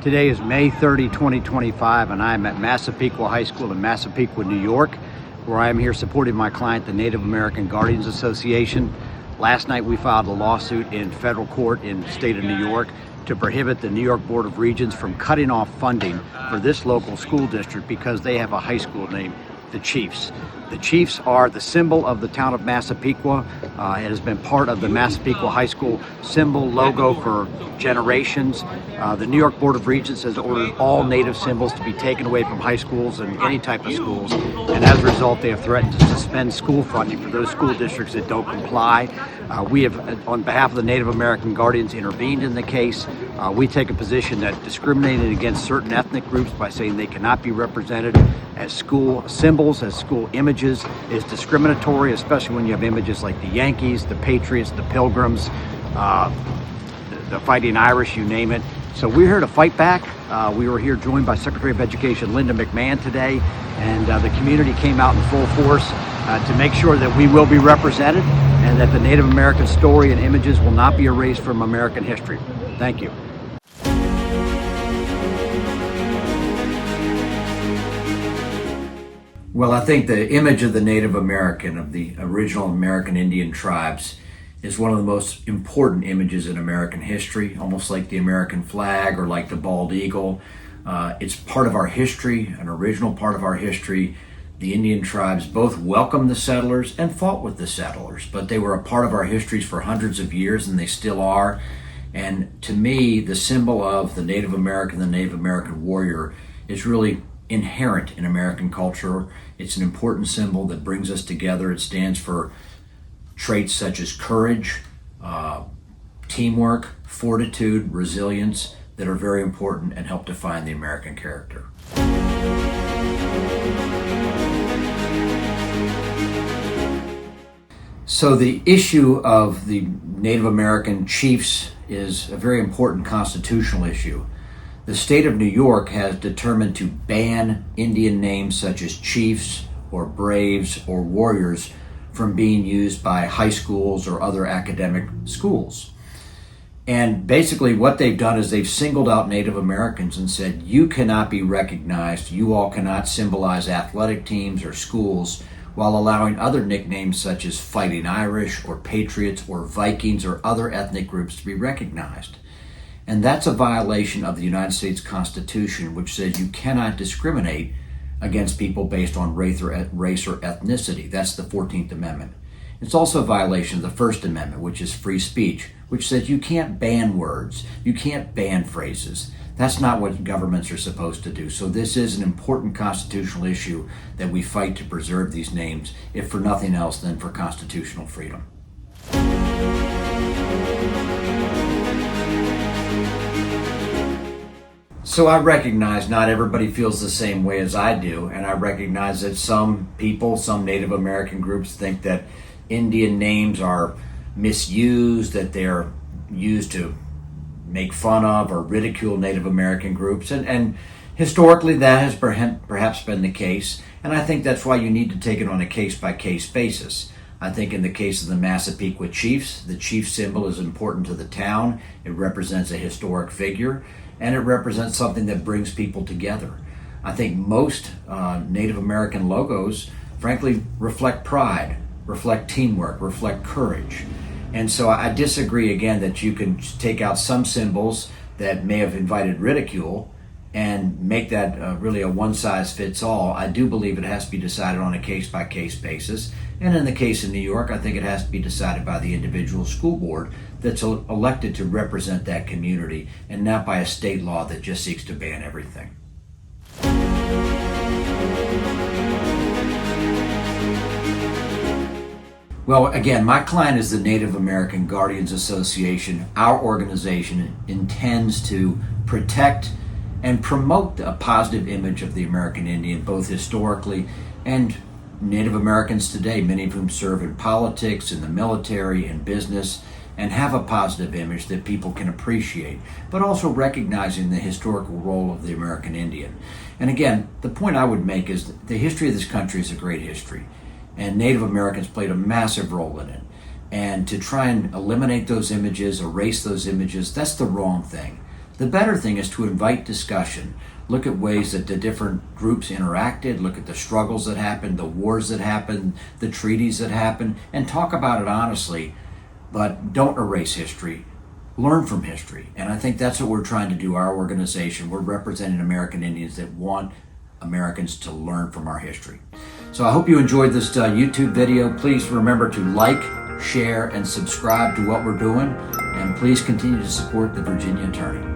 Today is May 30, 2025, and I am at Massapequa High School in Massapequa, New York, where I am here supporting my client, the Native American Guardians Association. Last night we filed a lawsuit in federal court in the state of New York to prohibit the New York Board of Regents from cutting off funding for this local school district because they have a high school named the Chiefs. The Chiefs are the symbol of the town of Massapequa. It has been part of the Massapequa High School symbol logo for generations. The New York Board of Regents has ordered all Native symbols to be taken away from high schools and any type of schools, and as a result they have threatened to suspend school funding for those school districts that don't comply. We have, on behalf of the Native American Guardians, intervened in the case. We take a position that discriminating against certain ethnic groups by saying they cannot be represented as school symbols, as school images, is discriminatory, especially when you have images like the Yankees, the Patriots, the Pilgrims, the Fighting Irish, you name it. So we're here to fight back. We were here joined by Secretary of Education Linda McMahon today, and the community came out in full force to make sure that we will be represented and that the Native American story and images will not be erased from American history. Thank you. Well, I think the image of the Native American, of the original American Indian tribes, is one of the most important images in American history, almost like the American flag or like the bald eagle. It's part of our history, an original part of our history. The Indian tribes both welcomed the settlers and fought with the settlers, but they were a part of our histories for hundreds of years, and they still are. And to me, the symbol of the Native American, the Native American warrior, is really inherent in American culture. It's an important symbol that brings us together. It stands for traits such as courage, teamwork, fortitude, resilience, that are very important and help define the American character. So the issue of the Native American chiefs is a very important constitutional issue. The state of New York has determined to ban Indian names such as chiefs or braves or warriors from being used by high schools or other academic schools. And basically what they've done is they've singled out Native Americans and said, you cannot be recognized, you all cannot symbolize athletic teams or schools, while allowing other nicknames such as Fighting Irish or Patriots or Vikings or other ethnic groups to be recognized. And that's a violation of the United States Constitution, which says you cannot discriminate against people based on race or ethnicity. That's the 14th Amendment. It's also a violation of the First Amendment, which is free speech, which says you can't ban words, you can't ban phrases. That's not what governments are supposed to do. So this is an important constitutional issue that we fight to preserve these names, if for nothing else than for constitutional freedom. So I recognize not everybody feels the same way as I do, and I recognize that some people, some Native American groups, think that Indian names are misused, that they're used to make fun of or ridicule Native American groups, and historically that has perhaps been the case, and I think that's why you need to take it on a case-by-case basis. I think in the case of the Massapequa Chiefs, the chief symbol is important to the town. It represents a historic figure, and it represents something that brings people together. I think most Native American logos, frankly, reflect pride, reflect teamwork, reflect courage. And so I disagree again that you can take out some symbols that may have invited ridicule and make that really a one-size-fits-all. I do believe it has to be decided on a case-by-case basis. And in the case of New York, I think it has to be decided by the individual school board that's elected to represent that community, and not by a state law that just seeks to ban everything. Well, again, my client is the Native American Guardians Association. Our organization intends to protect and promote a positive image of the American Indian, both historically and Native Americans today, many of whom serve in politics, in the military, in business, and have a positive image that people can appreciate, but also recognizing the historical role of the American Indian. And again, the point I would make is that the history of this country is a great history, and Native Americans played a massive role in it. And to try and eliminate those images, erase those images, that's the wrong thing. The better thing is to invite discussion. Look at ways that the different groups interacted, look at the struggles that happened, the wars that happened, the treaties that happened, and talk about it honestly, but don't erase history. Learn from history. And I think that's what we're trying to do, our organization. We're representing American Indians that want Americans to learn from our history. So I hope you enjoyed this YouTube video. Please remember to like, share, and subscribe to what we're doing. And please continue to support the Virginia Attorney.